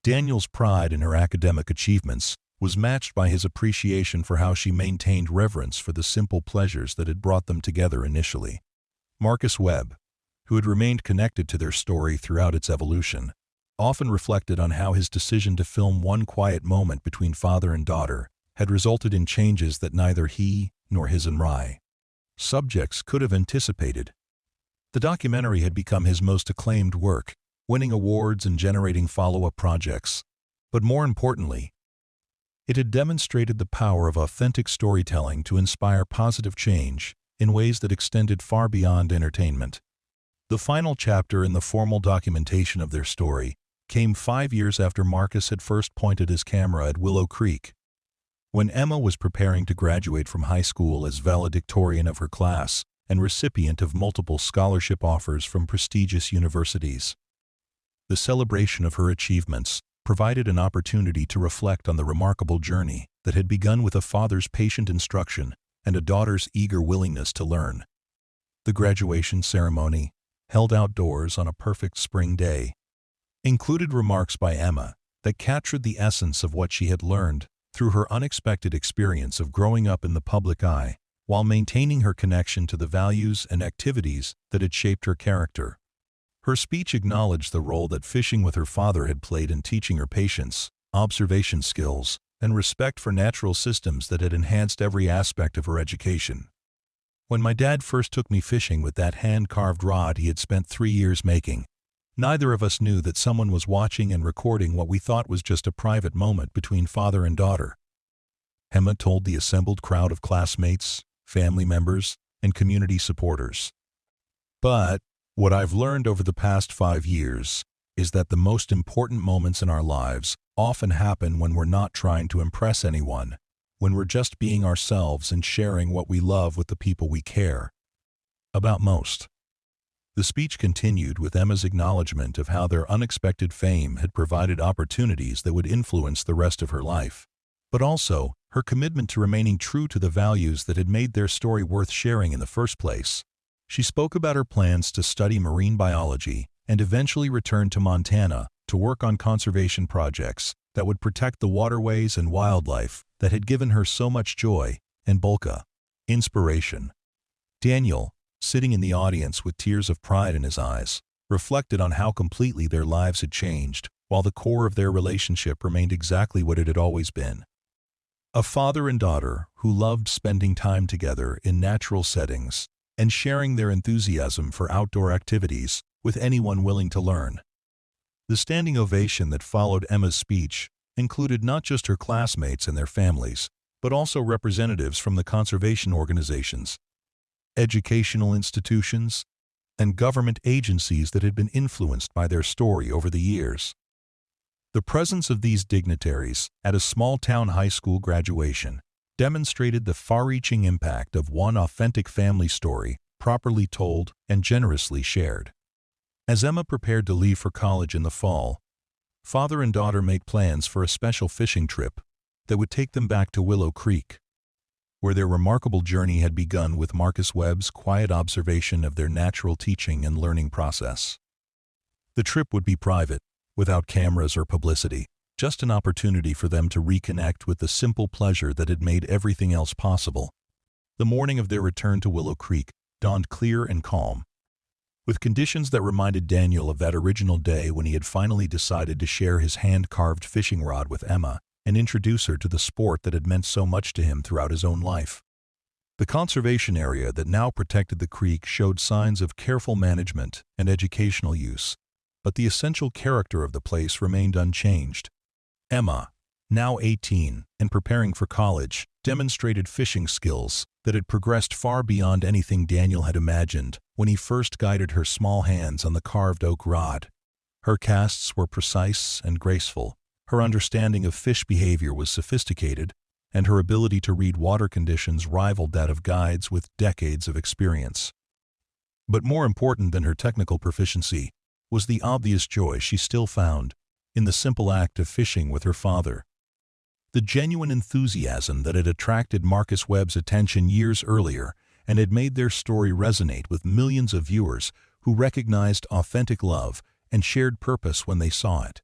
Daniel's pride in her academic achievements was matched by his appreciation for how she maintained reverence for the simple pleasures that had brought them together initially. Marcus Webb, who had remained connected to their story throughout its evolution, often reflected on how his decision to film one quiet moment between father and daughter had resulted in changes that neither he nor his and Rye subjects could have anticipated. The documentary had become his most acclaimed work, winning awards and generating follow-up projects. But more importantly, it had demonstrated the power of authentic storytelling to inspire positive change in ways that extended far beyond entertainment. The final chapter in the formal documentation of their story came 5 years after Marcus had first pointed his camera at Willow Creek. When Emma was preparing to graduate from high school as valedictorian of her class and recipient of multiple scholarship offers from prestigious universities. The celebration of her achievements provided an opportunity to reflect on the remarkable journey that had begun with a father's patient instruction and a daughter's eager willingness to learn. The graduation ceremony, held outdoors on a perfect spring day, included remarks by Emma that captured the essence of what she had learned through her unexpected experience of growing up in the public eye, while maintaining her connection to the values and activities that had shaped her character. Her speech acknowledged the role that fishing with her father had played in teaching her patience, observation skills, and respect for natural systems that had enhanced every aspect of her education. When my dad first took me fishing with that hand-carved rod he had spent 3 years making, neither of us knew that someone was watching and recording what we thought was just a private moment between father and daughter. Emma told the assembled crowd of classmates, family members, and community supporters. But what I've learned over the past 5 years is that the most important moments in our lives often happen when we're not trying to impress anyone, when we're just being ourselves and sharing what we love with the people we care about most. The speech continued with Emma's acknowledgement of how their unexpected fame had provided opportunities that would influence the rest of her life, but also her commitment to remaining true to the values that had made their story worth sharing in the first place. She spoke about her plans to study marine biology and eventually return to Montana to work on conservation projects that would protect the waterways and wildlife that had given her so much joy and inspiration. Daniel, sitting in the audience with tears of pride in his eyes, reflected on how completely their lives had changed, while the core of their relationship remained exactly what it had always been. A father and daughter who loved spending time together in natural settings and sharing their enthusiasm for outdoor activities with anyone willing to learn. The standing ovation that followed Emma's speech included not just her classmates and their families, but also representatives from the conservation organizations, educational institutions, and government agencies that had been influenced by their story over the years. The presence of these dignitaries at a small-town high school graduation demonstrated the far-reaching impact of one authentic family story properly told and generously shared. As Emma prepared to leave for college in the fall, father and daughter made plans for a special fishing trip that would take them back to Willow Creek, where their remarkable journey had begun with Marcus Webb's quiet observation of their natural teaching and learning process. The trip would be private, without cameras or publicity, just an opportunity for them to reconnect with the simple pleasure that had made everything else possible. The morning of their return to Willow Creek dawned clear and calm, with conditions that reminded Daniel of that original day when he had finally decided to share his hand-carved fishing rod with Emma and introduce her to the sport that had meant so much to him throughout his own life. The conservation area that now protected the creek showed signs of careful management and educational use, but the essential character of the place remained unchanged. Emma, now 18 and preparing for college, demonstrated fishing skills that had progressed far beyond anything Daniel had imagined when he first guided her small hands on the carved oak rod. Her casts were precise and graceful, her understanding of fish behavior was sophisticated, and her ability to read water conditions rivaled that of guides with decades of experience. But more important than her technical proficiency was the obvious joy she still found in the simple act of fishing with her father. The genuine enthusiasm that had attracted Marcus Webb's attention years earlier and had made their story resonate with millions of viewers who recognized authentic love and shared purpose when they saw it.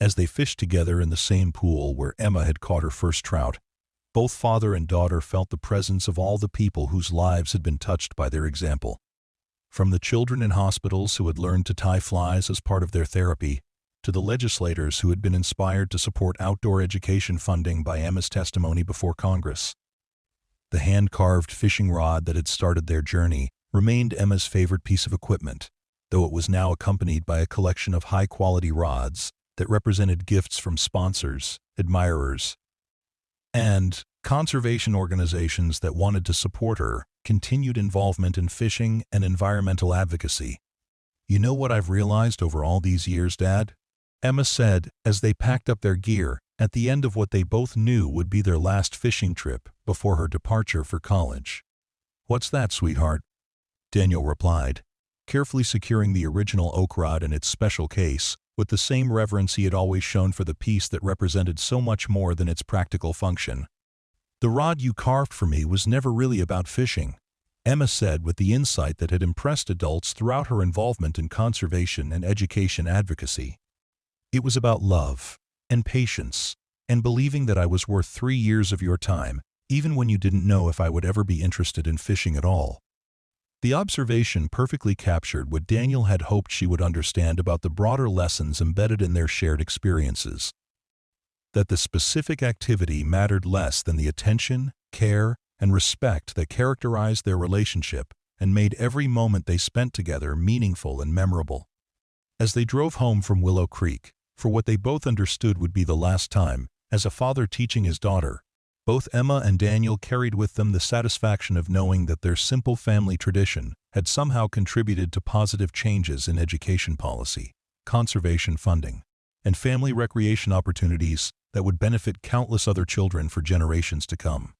As they fished together in the same pool where Emma had caught her first trout, both father and daughter felt the presence of all the people whose lives had been touched by their example. From the children in hospitals who had learned to tie flies as part of their therapy, to the legislators who had been inspired to support outdoor education funding by Emma's testimony before Congress. The hand-carved fishing rod that had started their journey remained Emma's favorite piece of equipment, though it was now accompanied by a collection of high-quality rods that represented gifts from sponsors, admirers, and conservation organizations that wanted to support her continued involvement in fishing and environmental advocacy. "You know what I've realized over all these years, Dad?" Emma said as they packed up their gear at the end of what they both knew would be their last fishing trip before her departure for college. "What's that, sweetheart?" Daniel replied, carefully securing the original oak rod in its special case with the same reverence he had always shown for the piece that represented so much more than its practical function. "The rod you carved for me was never really about fishing," Emma said with the insight that had impressed adults throughout her involvement in conservation and education advocacy. "It was about love and patience and believing that I was worth 3 years of your time, even when you didn't know if I would ever be interested in fishing at all." The observation perfectly captured what Daniel had hoped she would understand about the broader lessons embedded in their shared experiences. That the specific activity mattered less than the attention, care, and respect that characterized their relationship and made every moment they spent together meaningful and memorable. As they drove home from Willow Creek, for what they both understood would be the last time, as a father teaching his daughter, both Emma and Daniel carried with them the satisfaction of knowing that their simple family tradition had somehow contributed to positive changes in education policy, conservation funding, and family recreation opportunities that would benefit countless other children for generations to come.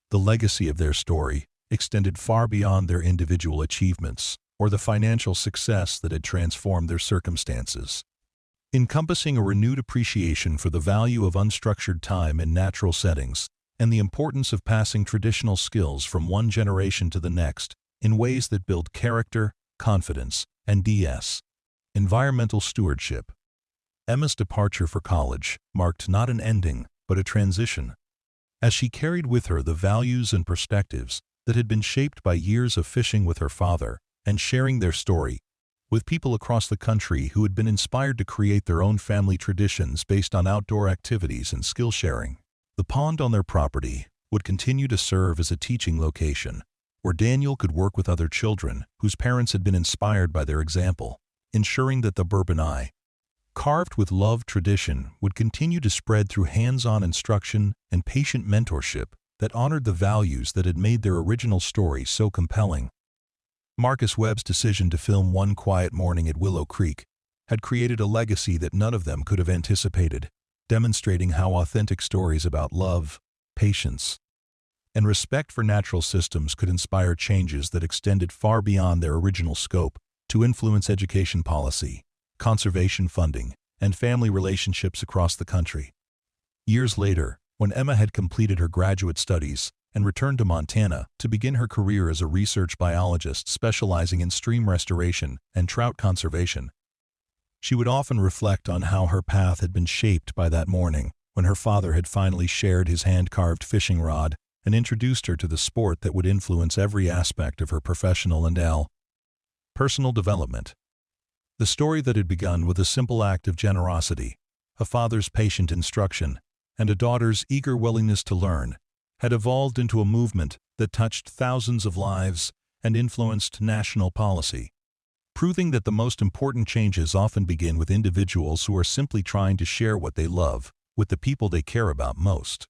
The legacy of their story extended far beyond their individual achievements or the financial success that had transformed their circumstances, encompassing a renewed appreciation for the value of unstructured time in natural settings and the importance of passing traditional skills from one generation to the next in ways that build character, confidence, and environmental stewardship. Emma's departure for college marked not an ending, but a transition, as she carried with her the values and perspectives that had been shaped by years of fishing with her father and sharing their story with people across the country who had been inspired to create their own family traditions based on outdoor activities and skill sharing. The pond on their property would continue to serve as a teaching location where Daniel could work with other children whose parents had been inspired by their example, ensuring that the bourbon eye, carved with love tradition, would continue to spread through hands-on instruction and patient mentorship that honored the values that had made their original story so compelling. Marcus Webb's decision to film One Quiet Morning at Willow Creek had created a legacy that none of them could have anticipated, demonstrating how authentic stories about love, patience, and respect for natural systems could inspire changes that extended far beyond their original scope to influence education policy, conservation funding, and family relationships across the country. Years later, when Emma had completed her graduate studies and returned to Montana to begin her career as a research biologist specializing in stream restoration and trout conservation, she would often reflect on how her path had been shaped by that morning when her father had finally shared his hand-carved fishing rod and introduced her to the sport that would influence every aspect of her professional and personal development. The story that had begun with a simple act of generosity, a father's patient instruction, and a daughter's eager willingness to learn, had evolved into a movement that touched thousands of lives and influenced national policy, proving that the most important changes often begin with individuals who are simply trying to share what they love with the people they care about most.